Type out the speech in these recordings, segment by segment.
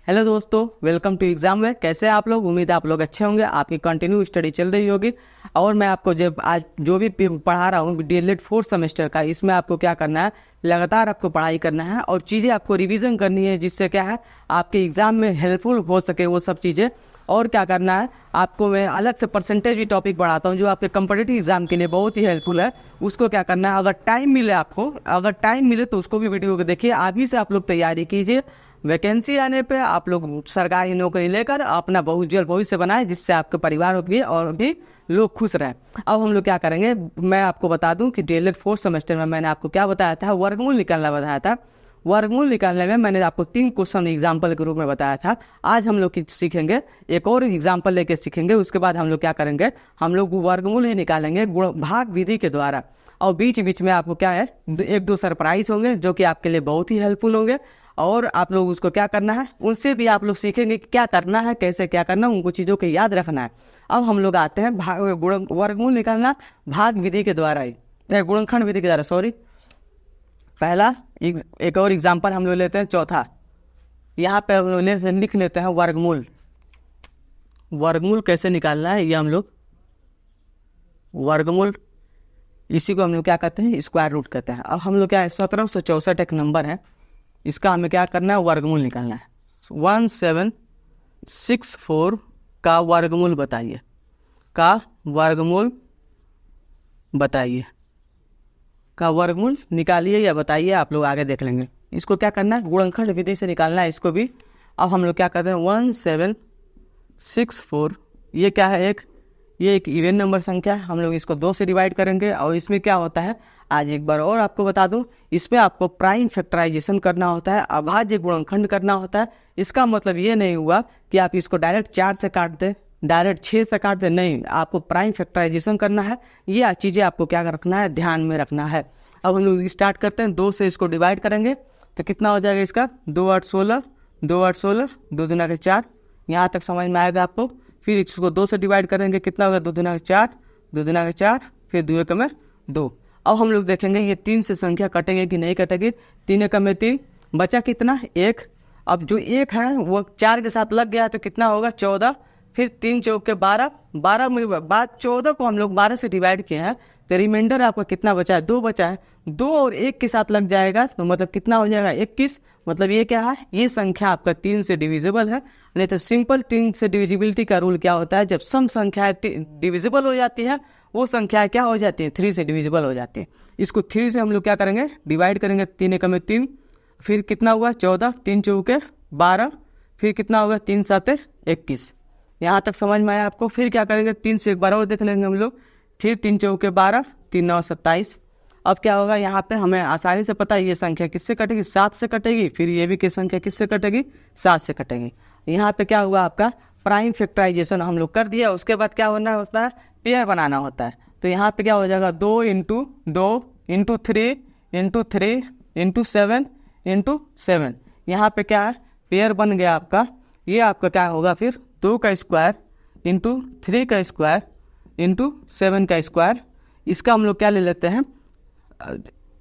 Hello दोस्तों, welcome to exam वे। कैसे हैं आप लोग? उम्मीद है आप लोग अच्छे होंगे। आपकी कंटिन्यू स्टडी चल रही होगी और मैं आपको जब आज जो भी पढ़ा रहा हूँ डीएलएड फोर्थ सेमेस्टर का, इसमें आपको क्या करना है, लगातार आपको पढ़ाई करना है और चीज़ें आपको रिवीजन करनी है, जिससे क्या है आपके एग्ज़ाम में हेल्पफुल हो सके वो सब चीज़ें। और क्या करना है आपको, मैं अलग से परसेंटेज भी टॉपिक पढ़ाता हूँ जो आपके कम्पिटिटिव एग्जाम के लिए बहुत ही हेल्पफुल है। उसको क्या करना है, अगर टाइम मिले आपको, अगर टाइम मिले तो उसको भी वीडियो को देखिए। अभी से आप लोग तैयारी कीजिए, वैकेंसी आने पे आप लोग सरकारी नौकरी लेकर अपना बहुत जल्द भविष्य बनाए, जिससे आपके परिवार भी और भी लोग खुश रहें। अब हम लोग क्या करेंगे, मैं आपको बता दूं कि डीएलएड फोर्थ सेमेस्टर में मैंने आपको क्या बताया था, वर्गमूल निकालना बताया था। वर्गमूल निकालने में मैंने आपको 3 क्वेश्चन एग्जाम्पल के रूप में बताया था। आज हम लोग सीखेंगे, एक और एग्जाम्पल लेके सीखेंगे। उसके बाद हम लोग क्या करेंगे, हम लोग वर्गमूल ही निकालेंगे भाग विधि के द्वारा। और बीच बीच में आपको क्या है, 1-2 सरप्राइज होंगे जो कि आपके लिए बहुत ही हेल्पफुल होंगे। और आप लोग उसको क्या करना है, उनसे भी आप लोग सीखेंगे कि क्या करना है, कैसे क्या करना है, उनको चीज़ों को याद रखना है। अब हम लोग आते हैं वर्गमूल निकालना भाग विधि के द्वारा ही, गुणनखंड विधि के द्वारा, सॉरी। पहला एक और एग्जाम्पल हम लोग लेते हैं, चौथा। यहाँ पे हम लोग लिख लेते हैं वर्गमूल। वर्गमूल कैसे निकालना है, ये हम लोग वर्गमूल, इसी को हम लोग क्या कहते हैं, स्क्वायर रूट कहते हैं। अब हम लोग क्या है, 1764 एक नंबर है, इसका हमें क्या करना है, वर्गमूल निकालना है। 1764 का वर्गमूल बताइए, का वर्गमूल बताइए, का वर्गमूल निकालिए या बताइए, आप लोग आगे देख लेंगे। इसको क्या करना है, गुणनखंड विधि से निकालना है इसको भी। अब हम लोग क्या करते हैं, 1764, ये क्या है, ये एक इवन नंबर संख्या है। हम लोग इसको 2 से डिवाइड करेंगे। और इसमें क्या होता है, आज एक बार और आपको बता दूं, इसमें आपको प्राइम फैक्टराइजेशन करना होता है, अभाज्य गुणनखंड करना होता है। इसका मतलब ये नहीं हुआ कि आप इसको डायरेक्ट 4 से काट दें, डायरेक्ट 6 से काट दें, नहीं, आपको प्राइम फैक्टराइजेशन करना है। ये चीज़ें आपको क्या रखना है, ध्यान में रखना है। अब हम लोग स्टार्ट करते हैं, 2 से इसको डिवाइड करेंगे तो कितना हो जाएगा इसका, 2 8 16, 2 8 16, 2 दूना के 4। यहाँ तक समझ में आएगा आपको। फिर इसको 2 से डिवाइड करेंगे, कितना होगा, 2 दूना के 4, 2 दूना के 4, फिर 2 एकम में 2। अब हम लोग देखेंगे ये 3 से संख्या कटेंगे कि नहीं कटेगी। 3 एकम में 3, बचा कितना, 1। अब जो 1 है वो 4 के साथ लग गया तो कितना होगा, 14। फिर 3 चौक के 12, 12 में बाद 14 को हम लोग 12 से डिवाइड किए हैं तो रिमाइंडर आपका कितना बचा है, 2 बचा है। 2 और 1 के साथ लग जाएगा तो मतलब कितना हो जाएगा, 21। मतलब ये क्या है, ये संख्या आपका 3 से डिविजिबल है। नहीं तो सिंपल 3 से डिविजिबिलिटी का रूल क्या होता है, जब सम संख्याएं डिविजिबल हो जाती है, वो संख्या क्या हो जाती है, 3 से डिविजिबल हो जाती है। इसको 3 से हम लोग क्या करेंगे, डिवाइड करेंगे। 3 एकम में 3, फिर कितना हुआ, 14, 3 चौके 12, फिर कितना होगा, 3 7 21। यहाँ तक समझ में आया आपको। फिर क्या करेंगे, 3 से एक बार और देख लेंगे हम लोग। फिर 3 चौके 12, 3 9 27। अब क्या होगा, यहाँ पे हमें आसानी से पता है ये संख्या किससे कटेगी, 7 से कटेगी। फिर ये भी की संख्या किससे कटेगी, 7 से कटेगी। यहाँ पे क्या हुआ, आपका प्राइम फैक्टराइजेशन हम लोग कर दिया। उसके बाद क्या होना होता है, पेयर बनाना होता है। तो यहाँ पे क्या हो जाएगा, 2 into 2 into 3 into 3 into 7 into 7। यहाँ पे क्या है, पेयर बन गया आपका। ये आपका क्या होगा फिर, 2 का स्क्वायर इंटू 3 का स्क्वायर इंटू 7 का स्क्वायर। इसका हम लोग क्या ले लेते हैं,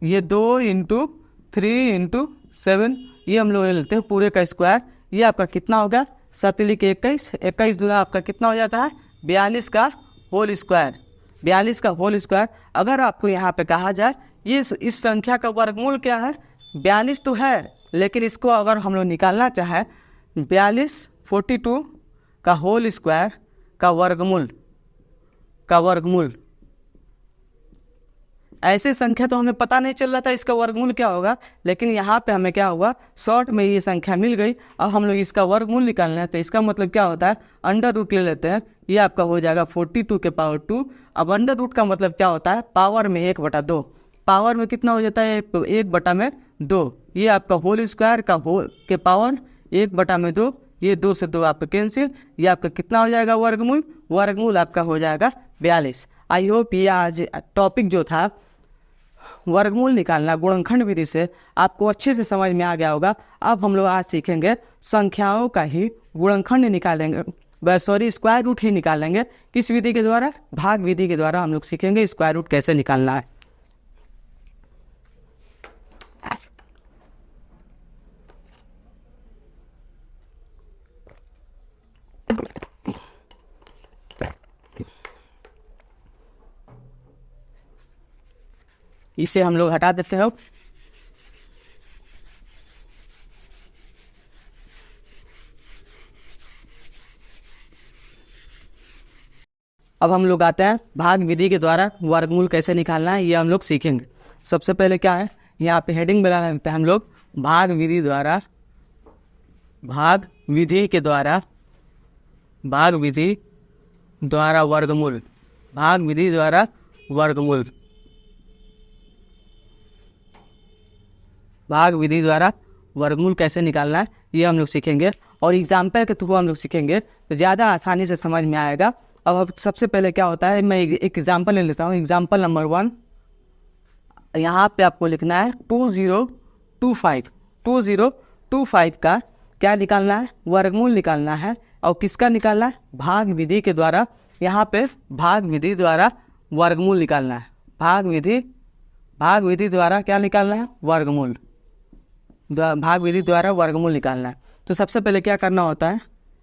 ये 2 इंटू 3 इंटू 7, ये हम लोग ले लेते हैं पूरे का स्क्वायर। ये आपका कितना होगा, 7 के 21, 21 दूना आपका कितना हो जाता है, 42 का होल स्क्वायर। 42 का होल स्क्वायर। अगर आपको यहाँ पे कहा जाए ये इस संख्या का वर्गमूल क्या है, 42 तो है, लेकिन इसको अगर हम लोग निकालना चाहे 42 का होल स्क्वायर का वर्गमूल, ऐसे संख्या तो हमें पता नहीं चल रहा था इसका वर्गमूल क्या होगा, लेकिन यहाँ पे हमें क्या हुआ, शॉर्ट में ये संख्या मिल गई। अब हम लोग इसका वर्गमूल निकालना है तो इसका मतलब क्या होता है, अंडर रूट ले लेते हैं। ये आपका हो जाएगा 42 के पावर 2। अब अंडर रूट का मतलब क्या होता है, पावर में 1/2। पावर में कितना हो जाता है, 1/2। ये आपका होल स्क्वायर का होल के पावर 1/2। ये 2 से 2 आपका कैंसिल। ये आपका कितना हो जाएगा, वर्गमूल आपका हो जाएगा 42। आई होप ये आज टॉपिक जो था वर्गमूल निकालना गुणनखंड विधि से आपको अच्छे से समझ में आ गया होगा। अब हम लोग आज सीखेंगे संख्याओं का ही गुणनखंड निकालेंगे, स्क्वायर रूट ही निकालेंगे। किस विधि के द्वारा, भाग विधि के द्वारा हम लोग सीखेंगे स्क्वायर रूट कैसे निकालना है। इसे हम लोग हटा देते हैं। अब हम लोग आते हैं भाग विधि के द्वारा वर्गमूल कैसे निकालना है, ये हम लोग सीखेंगे। सबसे पहले क्या है, यहाँ पे हेडिंग बना लेते हैं हम लोग, भाग विधि द्वारा, भाग विधि के द्वारा, भाग विधि द्वारा वर्गमूल, भाग विधि द्वारा वर्गमूल, भाग विधि द्वारा वर्गमूल कैसे निकालना है ये हम लोग सीखेंगे, और एग्जाम्पल के थ्रू हम लोग सीखेंगे तो ज़्यादा आसानी से समझ में आएगा। अब सबसे पहले क्या होता है, मैं एक एग्जाम्पल ले लेता हूँ। एग्जाम्पल नंबर 1, यहाँ पे आपको लिखना है 2025, 2025 का क्या निकालना है, वर्गमूल निकालना है। और किसका निकालना है, भाग विधि के द्वारा, यहाँ पे भाग विधि द्वारा वर्गमूल निकालना है। भाग विधि द्वारा क्या निकालना है, वर्गमूल, भाग विधि द्वारा वर्गमूल निकालना है। तो सबसे पहले क्या करना होता है,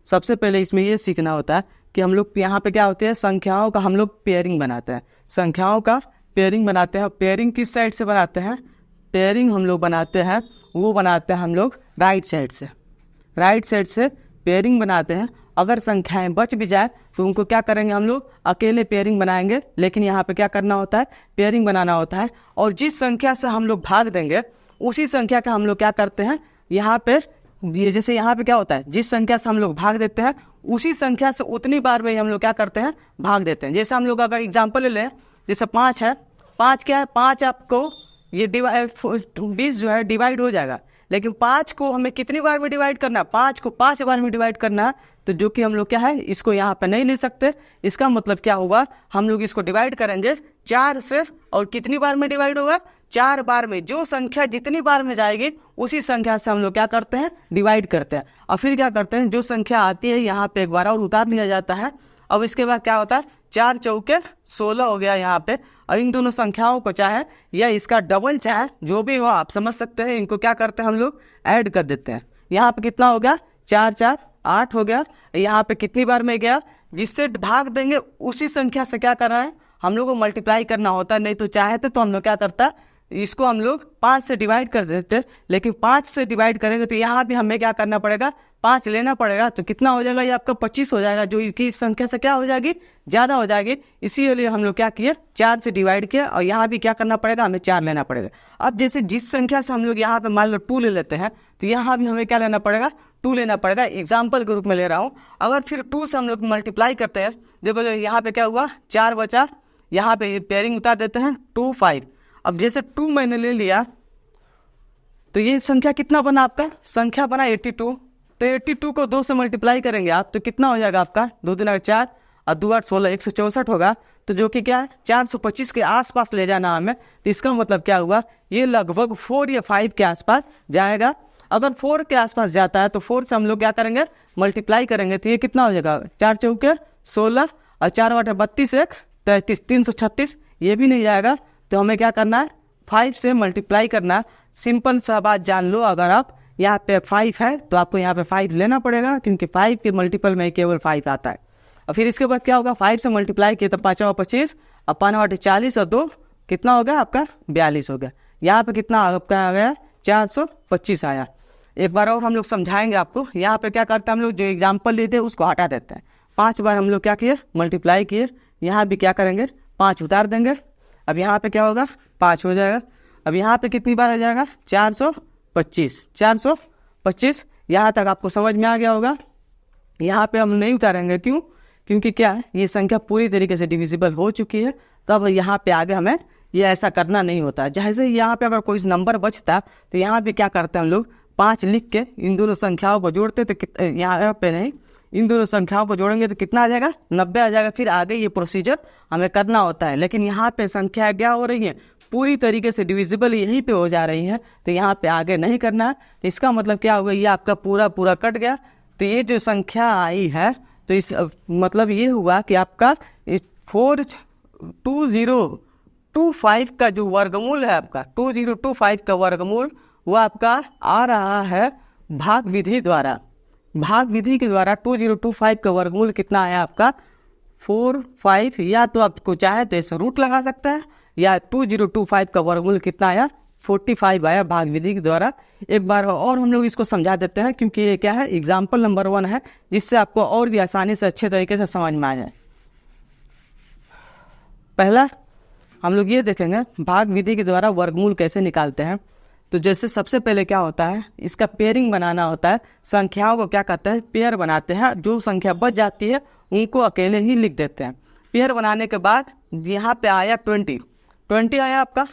सबसे पहले इसमें ये सीखना होता है कि हम लोग यहाँ पे क्या होते हैं, संख्याओं का हम लोग पेयरिंग बनाते हैं, संख्याओं का पेयरिंग बनाते हैं। पेयरिंग किस साइड से बनाते हैं, पेयरिंग हम लोग बनाते हैं, वो बनाते हैं हम लोग राइट साइड से, राइट साइड से पेयरिंग बनाते हैं। अगर संख्याएं बच भी जाए तो उनको क्या करेंगे, हम लोग अकेले पेयरिंग बनाएंगे, लेकिन यहाँ पे क्या करना होता है, पेयरिंग बनाना होता है। और जिस संख्या से हम लोग भाग देंगे उसी संख्या का हम लोग क्या करते हैं, यहाँ पे ये जैसे यहाँ पे क्या होता है, जिस संख्या से हम लोग भाग देते हैं उसी संख्या से उतनी बार में ही हम लोग क्या करते हैं, भाग देते हैं। जैसे हम लोग अगर एग्जाम्पल ले लें, जैसे 5 है, 5 क्या है, 5 आपको ये 20 जो है डिवाइड हो जाएगा, लेकिन 5 को हमें कितनी बार में डिवाइड करना है, 5 को 5 बार में डिवाइड करना है। तो जो कि हम लोग क्या है, इसको यहाँ पे नहीं ले सकते। इसका मतलब क्या होगा, हम लोग इसको डिवाइड करेंगे 4 से, और कितनी बार में डिवाइड होगा, 4 बार में। जो संख्या जितनी बार में जाएगी उसी संख्या से हम लोग क्या करते हैं, डिवाइड करते हैं। और फिर क्या करते हैं, जो संख्या आती है यहाँ पे एक बार और उतार लिया जाता है। अब इसके बाद क्या होता है, 4 चौके 16 हो गया यहाँ पे। और इन दोनों संख्याओं को चाहे या इसका डबल चाहे जो भी हो, आप समझ सकते हैं, इनको क्या करते हैं हम लोग, ऐड कर देते हैं। यहाँ पे कितना हो गया, 4 4 8 हो गया। यहाँ पे कितनी बार में गया, जिससे भाग देंगे उसी संख्या से क्या करना है, हम लोग को मल्टीप्लाई करना होता है। नहीं तो चाहते तो हम लोग क्या करता है, इसको हम लोग 5 से डिवाइड कर देते, लेकिन 5 से डिवाइड करेंगे तो यहाँ भी हमें क्या करना पड़ेगा, 5 लेना पड़ेगा। तो कितना हो जाएगा, ये आपका 25 हो जाएगा, जो कि इस संख्या से क्या हो जाएगी, ज़्यादा हो जाएगी। इसीलिए हम लोग क्या किए, 4 से डिवाइड किया, और यहाँ भी क्या करना पड़ेगा, हमें 4 लेना पड़ेगा। अब जैसे जिस संख्या से हम लोग यहाँ पे मान लो 2 ले लेते हैं, तो यहाँ भी हमें क्या लेना पड़ेगा, 2 लेना पड़ेगा। एग्जाम्पल के रूप में ले रहा हूँ। अगर फिर 2 से हम लोग मल्टीप्लाई करते हैं, देखो यहाँ पे क्या हुआ, 4 बचा, यहाँ पे पेयरिंग उतार देते हैं 2 5। अब जैसे 2 मैंने ले लिया तो ये संख्या कितना बना, आपका संख्या बना 82। तो 82 को 2 से मल्टीप्लाई करेंगे आप, तो कितना हो जाएगा आपका, 2 दूना 4 और 2 8 16, 164 होगा। तो जो कि क्या है, 425 के आसपास ले जाना हमें। तो इसका मतलब क्या हुआ, ये लगभग 4 या 5 के आसपास जाएगा। अगर 4 के आसपास जाता है तो 4 से हम लोग क्या करेंगे, मल्टीप्लाई करेंगे, तो ये कितना हो जाएगा, 4 चौके 16 और 4 8 32 1 33, 336, ये भी नहीं जाएगा। तो हमें क्या करना है, 5 से मल्टीप्लाई करना। सिंपल सा बात जान लो, अगर आप यहाँ पे 5 है तो आपको यहाँ पे 5 लेना पड़ेगा, क्योंकि 5 के मल्टीपल में केवल 5 आता है। और फिर इसके बाद क्या होगा, 5 से मल्टीप्लाई किया तो 5 और 25 और 5 8 40 और 2 कितना हो गया आपका, 42 हो गया। यहाँ पे कितना आपका आ गया, 425 आया। एक बार और हम लोग समझाएंगे आपको। यहाँ पे क्या करते हैं हम लोग, जो एग्जाम्पल लेते हैं उसको हटा देते हैं। 5 बार हम लोग क्या किए, मल्टीप्लाई किए। यहाँ भी क्या करेंगे, 5 उतार देंगे। अब यहाँ पे क्या होगा, 5 हो जाएगा। अब यहाँ पे कितनी बार आ जाएगा, 425, 425। यहाँ तक आपको समझ में आ गया होगा। यहाँ पे हम नहीं उतारेंगे, क्यों, क्योंकि क्या है, ये संख्या पूरी तरीके से डिविजिबल हो चुकी है। तब यहाँ पे आगे हमें ये ऐसा करना नहीं होता। जैसे यहाँ पे अगर कोई नंबर बचता तो यहाँ पे क्या करते हैं हम लोग, 5 लिख के इन दोनों संख्याओं को जोड़ते, तो यहाँ पे नहीं, इन दोनों संख्याओं को जोड़ेंगे तो कितना आ जाएगा, 90 आ जाएगा। फिर आगे ये प्रोसीजर हमें करना होता है। लेकिन यहाँ पे संख्या क्या हो रही है, पूरी तरीके से डिविजिबल यहीं पे हो जा रही है, तो यहाँ पे आगे नहीं करना है। तो इसका मतलब क्या होगा, ये आपका पूरा पूरा कट गया। तो ये जो संख्या आई है, तो इस मतलब ये हुआ कि आपका 42025 का जो वर्गमूल है आपका, 2025 का वर्गमूल वो आपका आ रहा है भाग विधि द्वारा। भाग विधि के द्वारा 2025 का वर्गमूल कितना आया आपका, 4 5, या तो आपको चाहे तो ऐसे रूट लगा सकते हैं, या 2025 का वर्गमूल कितना आया 45 आया भाग विधि के द्वारा। एक बार और हम लोग इसको समझा देते हैं, क्योंकि ये क्या है एग्जाम्पल नंबर 1 है, जिससे आपको और भी आसानी से अच्छे तरीके से समझ में आ जाए। पहला हम लोग ये देखेंगे भाग विधि के द्वारा वर्गमूल कैसे निकालते हैं। तो जैसे सबसे पहले क्या होता है, इसका पेयरिंग बनाना होता है। संख्याओं को क्या कहते हैं, पेयर बनाते हैं। जो संख्या बच जाती है उनको अकेले ही लिख देते हैं। पेयर बनाने के बाद यहाँ पे आया 20 आया आपका,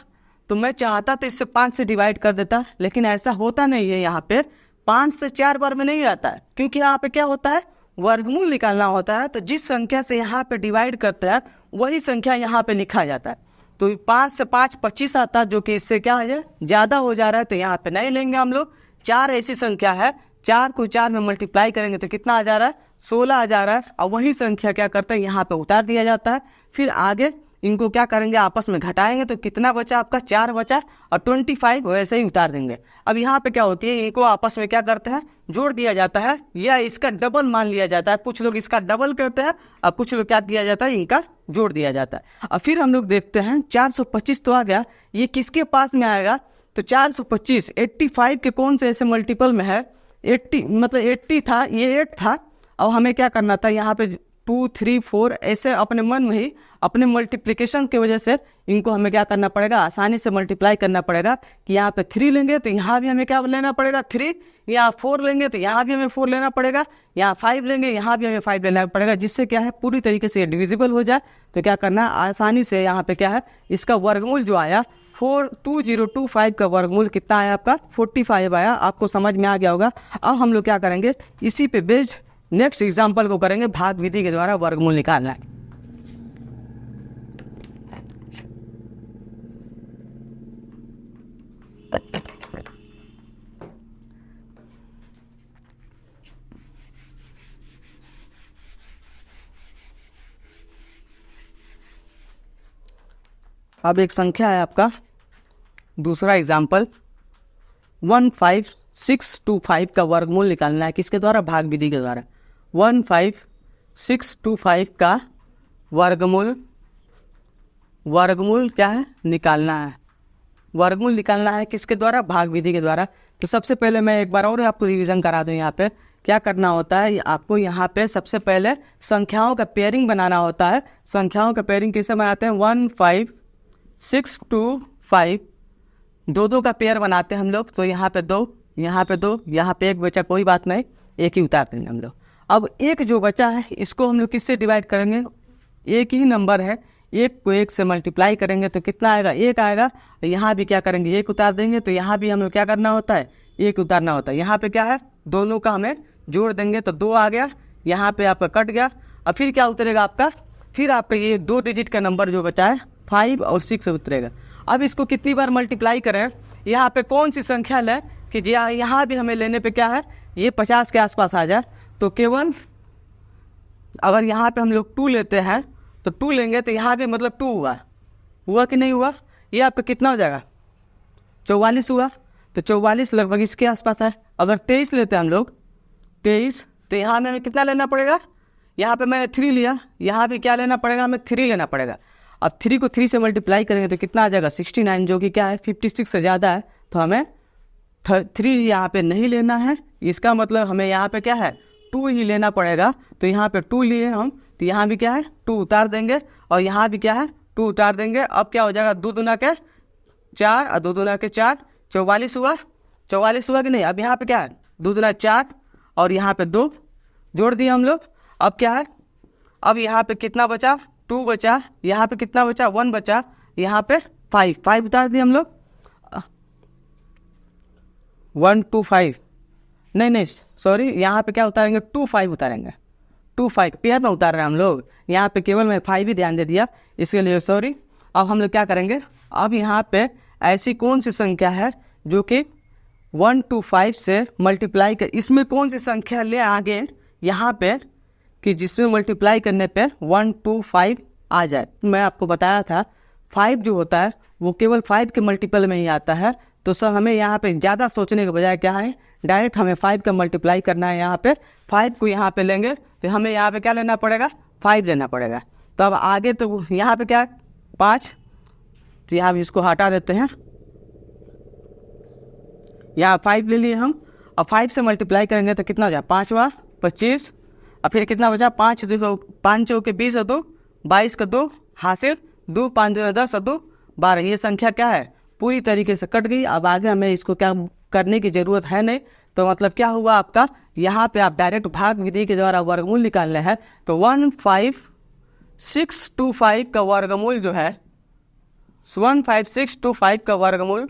तो मैं चाहता तो इससे 5 से डिवाइड कर देता, लेकिन ऐसा होता नहीं है। यहाँ पे 5 से 4 बार में नहीं आता है, क्योंकि यहाँ पे क्या होता है वर्गमूल निकालना होता है। तो जिस संख्या से यहाँ पे डिवाइड करते हैं वही संख्या यहाँ पे लिखा जाता है। तो 5 से 5 25 आता है, जो कि इससे क्या है ज़्यादा हो जा रहा है, तो यहाँ पे नहीं लेंगे हम लोग। 4 ऐसी संख्या है, 4 को 4 में मल्टीप्लाई करेंगे तो कितना आ जा रहा है 16 आ जा रहा है, और वही संख्या क्या करता है यहाँ पे उतार दिया जाता है। फिर आगे इनको क्या करेंगे आपस में घटाएंगे, तो कितना बचा आपका 4 बचा, और 25 वैसे ही उतार देंगे। अब यहाँ पे क्या होती है, इनको आपस में क्या करते हैं जोड़ दिया जाता है, या इसका डबल मान लिया जाता है। कुछ लोग इसका डबल करते हैं और कुछ लोग क्या किया जाता है इनका जोड़ दिया जाता है। और फिर हम लोग देखते हैं 425 तो आ गया, ये किसके पास में आएगा, तो 425 85 के कौन से ऐसे मल्टीपल में है, 80 मतलब 80 था, ये 8 था, और हमें क्या करना था यहाँ पे 2 3 4 ऐसे अपने मन में ही अपने मल्टीप्लिकेशन की वजह से इनको हमें क्या करना पड़ेगा, आसानी से मल्टीप्लाई करना पड़ेगा। कि यहाँ पे 3 लेंगे तो यहाँ भी हमें क्या लेना पड़ेगा 3, यहाँ 4 लेंगे तो यहाँ भी हमें 4 लेना पड़ेगा, यहाँ 5 लेंगे यहाँ भी हमें 5 लेना पड़ेगा, जिससे क्या है पूरी तरीके से डिविजिबल हो जाए। तो क्या करना आसानी से यहाँ पे क्या है इसका वर्गमूल जो आया 2025 का वर्गमूल कितना आया आपका 45 आया। आपको समझ में आ गया होगा। अब हम लोग क्या करेंगे, इसी पे बेस्ड नेक्स्ट एग्जाम्पल को करेंगे, भाग विधि के द्वारा वर्गमूल निकालना है। अब एक संख्या है आपका दूसरा एग्जाम्पल 15625 का वर्गमूल निकालना है, किसके द्वारा भाग विधि के द्वारा। 15625 का वर्गमूल क्या है निकालना है, वर्गमूल निकालना है किसके द्वारा भाग विधि के द्वारा। तो सबसे पहले मैं एक बार और आपको रिवीजन करा दूं। यहाँ पे क्या करना होता है, आपको यहाँ पे सबसे पहले संख्याओं का पेयरिंग बनाना होता है। संख्याओं का पेयरिंग कैसे बनाते हैं, 15625 दो का पेयर बनाते हैं हम लोग। तो यहाँ पे 2, यहाँ पे 2, यहाँ पे 1 बचा, कोई बात नहीं, 1 ही उतार देंगे हम लोग। अब 1 जो बचा है इसको हम लोग किससे डिवाइड करेंगे, एक ही नंबर है, 1 को 1 से मल्टीप्लाई करेंगे तो कितना आएगा 1 आएगा। यहाँ भी क्या करेंगे 1 उतार देंगे, तो यहाँ भी हमें क्या करना होता है 1 उतारना होता है। यहाँ पे क्या है दोनों का हमें जोड़ देंगे तो 2 आ गया, यहाँ पे आपका कट गया। और फिर क्या उतरेगा आपका, फिर आपका ये 2 डिजिट का नंबर जो बचा है 5 और 6 उतरेगा। अब इसको कितनी बार मल्टीप्लाई करें, यहाँ पे कौन सी संख्या लें कि यहाँ भी हमें लेने पे क्या है ये 50 के आसपास आ जाए। तो केवल अगर यहाँ पे हम लोग 2 लेते हैं तो 2 लेंगे तो यहाँ भी मतलब 2 हुआ कि नहीं हुआ, ये आपका कितना हो जाएगा 44 हुआ। तो 44 लगभग इसके आसपास है। अगर 23 लेते हैं हम लोग 23, तो यहाँ में हमें कितना लेना पड़ेगा, यहाँ पे मैंने 3 लिया, यहाँ भी क्या लेना पड़ेगा हमें 3 लेना पड़ेगा। अब 3 को 3 से मल्टीप्लाई करेंगे तो कितना आ जाएगा 69, जो कि क्या है 56 से ज़्यादा है। तो हमें 3 यहाँ पे नहीं लेना है, इसका मतलब हमें यहाँ पे क्या है 2 ही लेना पड़ेगा। तो यहाँ पे 2 लिए हम, तो यहाँ भी क्या है 2 उतार देंगे, और यहाँ भी क्या है 2 उतार देंगे। अब क्या हो जाएगा 2 दूना के 4 और 2 दूना के 4, 44 हुआ, 44 हुआ कि नहीं। अब यहाँ पे क्या है 2 दूना 4 और यहाँ पे 2 जोड़ दिए हम लोग। अब क्या है, अब यहाँ पे कितना बचा 2 बचा, यहाँ पे कितना बचा 1 बचा, यहाँ पे 5 उतार दिए हम लोग। 1 2 5 नहीं सॉरी, यहाँ पे क्या उतारेंगे 2 5 उतारेंगे, 2 5 पेयर में उतार रहे हैं हम लोग। यहाँ पे केवल मैं 5 ही ध्यान दे दिया, इसके लिए सॉरी। अब हम लोग क्या करेंगे, अब यहाँ पे ऐसी कौन सी संख्या है जो कि 125 से मल्टीप्लाई कर, इसमें कौन सी संख्या ले आगे यहाँ पे कि जिसमें मल्टीप्लाई करने पे 125 आ जाए। मैं आपको बताया था 5 जो होता है वो केवल 5 के मल्टीपल में ही आता है। तो सर हमें यहाँ पे ज़्यादा सोचने के बजाय क्या है डायरेक्ट हमें 5 का मल्टीप्लाई करना है। यहाँ पे 5 को यहाँ पे लेंगे तो हमें यहाँ पे क्या लेना पड़ेगा 5 लेना पड़ेगा। तो अब आगे तो यहाँ पे क्या है 5, तो यहाँ भी इसको हटा देते हैं, यहाँ 5 ले लिए हम। और 5 से मल्टीप्लाई करेंगे तो कितना हो जाए 5 25, और फिर कितना बचा 5 चौके 20 और 2 22 का 2 हासिल 2 5 10 और 2 12। ये संख्या क्या है पूरी तरीके से कट गई। अब आगे हमें इसको क्या करने की ज़रूरत है नहीं। तो मतलब क्या हुआ आपका, यहाँ पे आप डायरेक्ट भाग विधि के द्वारा वर्गमूल निकालने हैं। तो 15625 का वर्गमूल जो है 15625 का वर्गमूल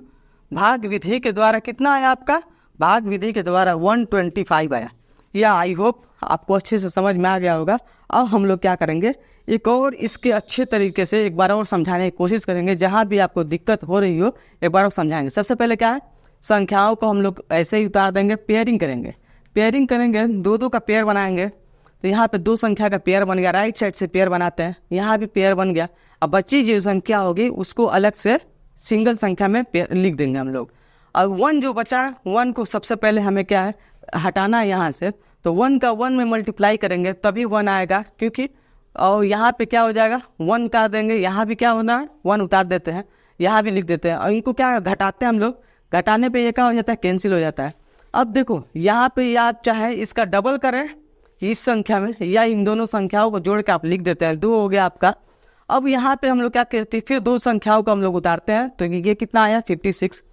भाग विधि के द्वारा कितना आया आपका, भाग विधि के द्वारा 125 आया। या आई होप आपको अच्छे से समझ में आ गया होगा। अब हम लोग क्या करेंगे, एक और इसके अच्छे तरीके से एक बार और समझाने की कोशिश करेंगे। जहाँ भी आपको दिक्कत हो रही हो एक बार और समझाएंगे। सबसे पहले क्या है, संख्याओं को हम लोग ऐसे ही उतार देंगे, पेयरिंग करेंगे। पेयरिंग करेंगे, 2-2 का पेयर बनाएंगे। तो यहाँ पे 2 संख्या का पेयर बन गया, राइट साइड से पेयर बनाते हैं, यहाँ भी पेयर बन गया। अब बची जो संख्या होगी उसको अलग से सिंगल संख्या में लिख देंगे हम लोग। अब 1 जो बचा है 1 को सबसे पहले हमें क्या है हटाना है यहाँ से। तो 1 का 1 में मल्टीप्लाई करेंगे तभी 1 आएगा, क्योंकि और यहाँ पे क्या हो जाएगा 1 उतार देंगे, यहाँ भी क्या होना है 1 उतार देते हैं, यहाँ भी लिख देते हैं। और इनको क्या घटाते हैं हम लोग, घटाने पे ये क्या हो जाता है कैंसिल हो जाता है। अब देखो यहाँ पे आप चाहे इसका डबल करें इस संख्या में, या इन दोनों संख्याओं को जोड़ के आप लिख देते हैं, 2 हो गया आपका। अब यहाँ पे हम लोग क्या करते हैं, फिर 2 संख्याओं को हम लोग उतारते हैं। तो ये कितना आया 56।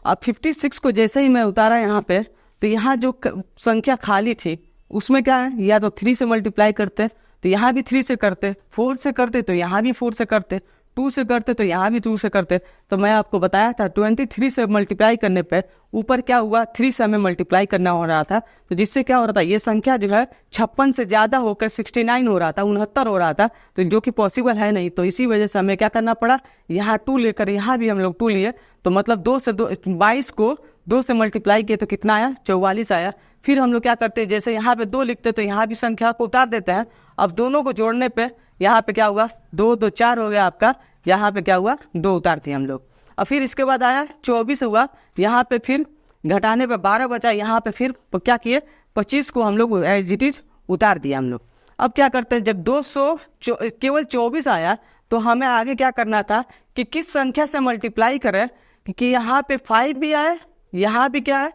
अब 56 को जैसे ही मैं उतारा यहाँ पे, तो यहाँ जो संख्या खाली थी उसमें क्या है, या तो 3 से मल्टीप्लाई करते तो यहाँ भी 3 से करते, 4 से करते तो यहाँ भी 4 से करते, 2 से करते तो यहाँ भी 2 से करते। तो मैं आपको बताया था 23 से मल्टीप्लाई करने पे ऊपर क्या हुआ 3 से हमें मल्टीप्लाई करना हो रहा था। तो जिससे क्या हो रहा था, ये संख्या जो है 56 से ज़्यादा होकर 69 हो रहा था, 69 हो रहा था, तो जो कि पॉसिबल है नहीं। तो इसी वजह से हमें क्या करना पड़ा, यहाँ 2 लेकर यहाँ भी हम लोग 2 लिए। तो मतलब 22 को 2 से मल्टीप्लाई किए तो कितना आया 44 आया। फिर हम लोग क्या करते हैं, जैसे यहाँ पे 2 लिखते तो यहाँ भी संख्या को उतार देते हैं। अब दोनों को जोड़ने पे यहाँ पे क्या हुआ 2 2 4 हो गया आपका, यहाँ पे क्या हुआ 2 उतार दिए हम लोग। और फिर इसके बाद आया 24 हुआ, यहाँ पे फिर घटाने पे 12 बचा, यहाँ पे फिर क्या किए 25 को हम लोग एज इट इज उतार दिया हम लोग। अब क्या करते हैं, जब 200 केवल 24 आया तो हमें आगे क्या करना था कि किस संख्या से मल्टीप्लाई करें कि यहाँ पे 5 भी आए, यहाँ भी क्या है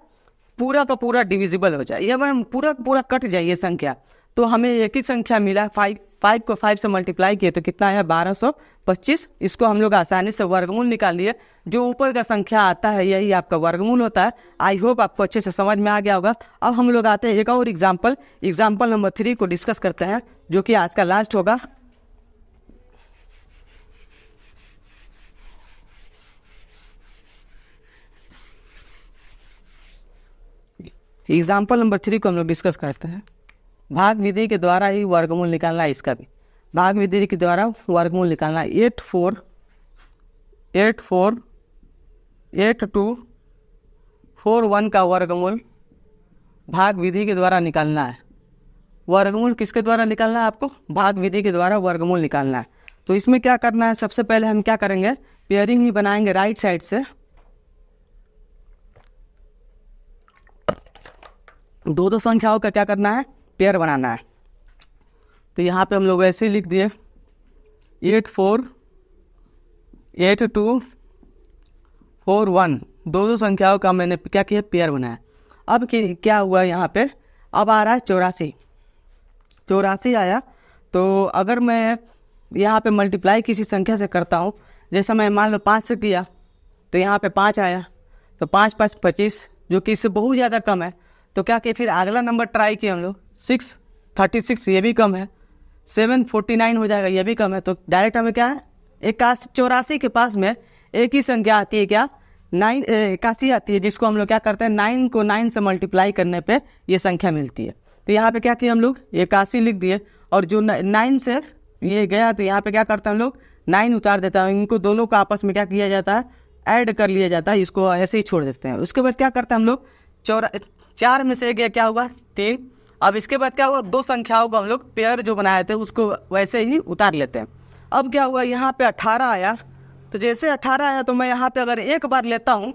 पूरा का पूरा डिविजिबल हो जाए, ये पूरा पूरा कट जाए ये संख्या। तो हमें एक ही संख्या मिला 5 को 5 से मल्टीप्लाई किए तो कितना आया 1225। इसको हम लोग आसानी से वर्गमूल निकाल लिए। जो ऊपर का संख्या आता है यही आपका वर्गमूल होता है। आई होप आपको अच्छे से समझ में आ गया होगा। अब हम लोग आते हैं एक और एग्जाम्पल नंबर 3 को डिस्कस करते हैं, जो कि आज का लास्ट होगा। एग्जाम्पल नंबर 3 को हम लोग डिस्कस करते हैं। भाग विधि के द्वारा ही वर्गमूल निकालना है, इसका भी भाग विधि के द्वारा वर्गमूल निकालना है। 848241 का वर्गमूल भाग विधि के द्वारा निकालना है। वर्गमूल किसके द्वारा निकालना है आपको, भाग विधि के द्वारा वर्गमूल निकालना है। तो इसमें क्या करना है, सबसे पहले हम क्या करेंगे पेयरिंग ही बनाएंगे राइट साइड से। दो संख्याओं का क्या करना है पेयर बनाना है। तो यहाँ पे हम लोग ऐसे लिख दिए 848241 दो संख्याओं का मैंने क्या किया पेयर बनाया। अब क्या हुआ यहाँ पे, अब आ रहा है 84 आया। तो अगर मैं यहाँ पे मल्टीप्लाई किसी संख्या से करता हूँ, जैसा मैं मान लो 5 से किया तो यहाँ पे 5 आया, तो 5 5 25 जो कि इससे बहुत ज़्यादा कम है। तो क्या किया फिर अगला नंबर ट्राई किया हम लोग 636, ये भी कम है। 749 हो जाएगा, ये भी कम है। तो डायरेक्ट हमें क्या है 84 के पास में एक ही संख्या आती है, क्या 81 आती है, जिसको हम लोग क्या करते हैं 9 को 9 से मल्टीप्लाई करने पे ये संख्या मिलती है। तो यहाँ पे क्या किया हम लोग 81 लिख दिए, और जो 9 से ये गया तो यहाँ पे क्या करते हैं हम लोग 9 उतार देता है। इनको दोनों को आपस में क्या किया जाता है ऐड कर लिया जाता है, इसको ऐसे ही छोड़ देते हैं। उसके बाद क्या करते हैं हम लोग 4 में से गया क्या हुआ 3। अब इसके बाद क्या हुआ 2 संख्याओं को हम लोग पेयर जो बनाए थे उसको वैसे ही उतार लेते हैं। अब क्या हुआ यहाँ पे 18 आया, तो जैसे 18 आया तो मैं यहाँ पे अगर एक बार लेता हूँ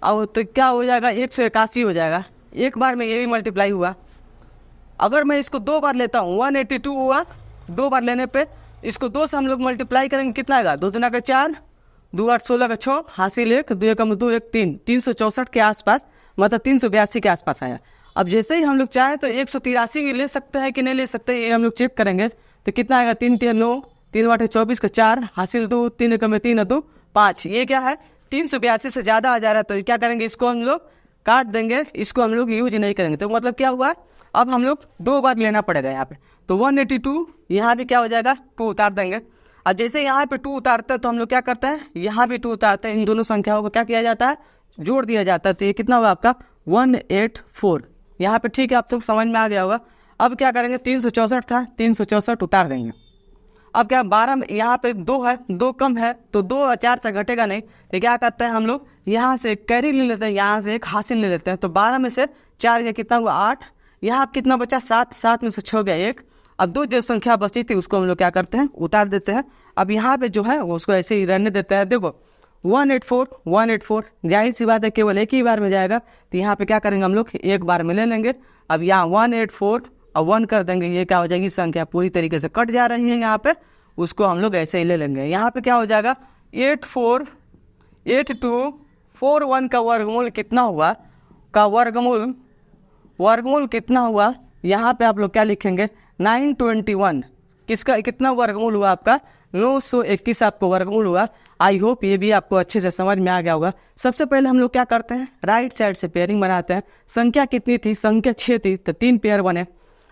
और तो क्या हो जाएगा 181 हो जाएगा, एक बार में ये भी मल्टीप्लाई हुआ। अगर मैं इसको 2 बार लेता हूँ 182 हुआ, 2 बार लेने पे इसको 2 से हम लोग मल्टीप्लाई करेंगे, कितना आएगा, 2 दूना का 4, 2 8 16 का 6, हासिल 1, 2 एकम 2 1 3, 364 के आसपास, मतलब 382 के आसपास आया। अब जैसे ही हम लोग चाहें तो 183 भी ले सकते हैं कि नहीं ले सकते, ये हम लोग चेक करेंगे। तो कितना आएगा, 3 3 9, 3 8 24 का 4, हासिल 2, 3 एकम 3 2 5, ये क्या है 382 से ज़्यादा आ जा रहा है। तो क्या करेंगे, इसको हम लोग काट देंगे, इसको हम लोग यूज नहीं करेंगे। तो मतलब क्या हुआ, अब हम लोग 2 बार लेना पड़ेगा यहाँ पे। तो 182 यहाँ भी क्या हो जाएगा, 2 उतार देंगे। और जैसे यहाँ पे 2 उतारते हैं तो हम लोग क्या करते हैं, यहाँ भी 2 उतारते हैं। इन दोनों संख्याओं को क्या किया जाता है, जोड़ दिया जाता है। तो ये कितना होगा आपका 184 यहाँ पे, ठीक है, आप लोग समझ में आ गया होगा। अब क्या करेंगे, 364 था, 364 उतार देंगे। अब क्या 12 में यहाँ पे 2 है, 2 कम है, तो 2 और 4 से घटेगा नहीं। तो क्या करते हैं हम लोग, यहाँ से कैरी ले लेते हैं, यहाँ से एक हासिल ले लेते हैं। तो 12 में से 4 गया, कितना हुआ 8, यहाँ कितना बचा 7, 7 में से 6 गया 1। अब 2 जो संख्या बची थी उसको हम लोग क्या करते हैं, उतार देते हैं। अब यहाँ पे जो है उसको ऐसे ही रहने देते हैं। देखो 184 जाहिर सी बात है केवल एक ही बार में जाएगा। तो यहाँ पे क्या करेंगे हम लोग, एक बार में ले लेंगे। अब यहाँ 184 और 1 कर देंगे, ये क्या हो जाएगी, संख्या पूरी तरीके से कट जा रही है यहाँ पे, उसको हम लोग ऐसे ही ले लेंगे। यहाँ पे क्या हो जाएगा, 848241 का वर्गमूल कितना हुआ, का वर्गमूल कितना हुआ, यहाँ पे आप लोग क्या लिखेंगे, 921। किसका कितना वर्गमूल हुआ आपका, 921 आपको वर्गमूल हुआ। आई होप ये भी आपको अच्छे से समझ में आ गया होगा। सबसे पहले हम लोग क्या करते हैं, राइट साइड से पेयरिंग बनाते हैं। संख्या कितनी थी, संख्या 6 थी, तो 3 पेयर बने।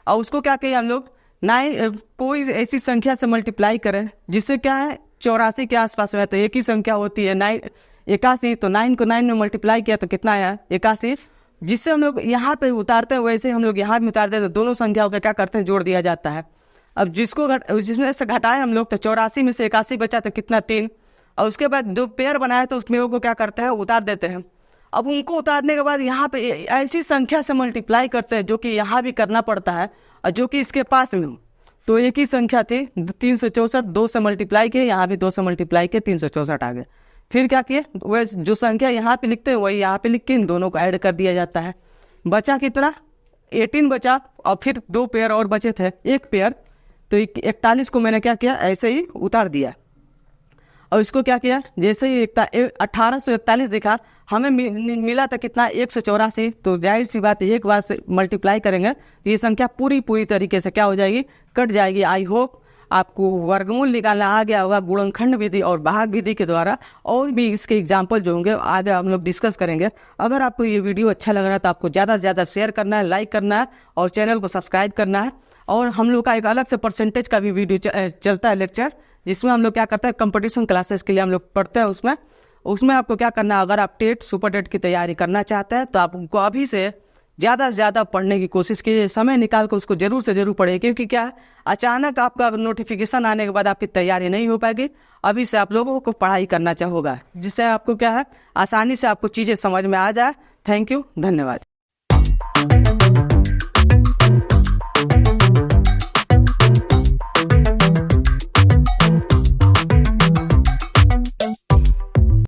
और उसको क्या किया हम लोग, 9 कोई ऐसी संख्या से मल्टीप्लाई करें जिससे क्या है 84 के आसपास में। तो एक ही संख्या होती है 81, तो 9 को 9 में मल्टीप्लाई किया तो कितना आया 81। जिससे हम लोग यहाँ पे उतारते हैं वैसे हम लोग यहाँ भी उतारते हैं। तो दोनों संख्याओं का क्या करते हैं, जोड़ दिया जाता है। अब जिसमें से घटाए हम लोग, तो 84 में से 81 बचा तो कितना 3। और उसके बाद 2 पेयर बनाए तो उसमें को क्या करते हैं, उतार देते हैं। अब उनको उतारने के बाद यहाँ पे ऐसी संख्या से मल्टीप्लाई करते हैं जो कि यहाँ भी करना पड़ता है और जो कि इसके पास में हो। तो एक ही संख्या थी 364, 2 से मल्टीप्लाई किए, यहाँ भी 2 से मल्टीप्लाई किए, 364 आ गए। फिर क्या किए, वह जो संख्या यहाँ पे लिखते हैं वही यहाँ पे लिख के इन दोनों को ऐड कर दिया जाता है। बचा कितना, 18 बचा। और फिर 2 पेयर और बचे थे, 1 पेयर। तो 41 को मैंने क्या किया, ऐसे ही उतार दिया। और इसको क्या किया, जैसे ही 1841 दिखा, हमें मिला था कितना 184। तो जाहिर सी बात है एक बार से मल्टीप्लाई करेंगे तो ये संख्या पूरी तरीके से क्या हो जाएगी, कट जाएगी। आई होप आपको वर्गमूल निकालना आ गया होगा गुणनखंड विधि और भाग विधि के द्वारा। और भी इसके एग्जाम्पल जो होंगे आगे हम लोग डिस्कस करेंगे। अगर आपको ये वीडियो अच्छा लग रहा है तो आपको ज़्यादा से ज़्यादा शेयर करना है, लाइक करना है और चैनल को सब्सक्राइब करना है। और हम लोग का एक अलग से परसेंटेज का भी वीडियो चलता है लेक्चर, जिसमें हम लोग क्या करते हैं, कंपटीशन क्लासेस के लिए हम लोग पढ़ते हैं। उसमें आपको क्या करना है, अगर आप टेट सुपर टेट की तैयारी करना चाहते हैं तो आपको अभी से ज़्यादा पढ़ने की कोशिश कीजिए। समय निकाल कर उसको जरूर से जरूर पढ़िए, क्योंकि क्या है अचानक आपका नोटिफिकेशन आने के बाद आपकी तैयारी नहीं हो पाएगी। अभी से आप लोगों को पढ़ाई करना होगा, जिससे आपको क्या है आसानी से आपको चीज़ें समझ में आ जाए। थैंक यू, धन्यवाद।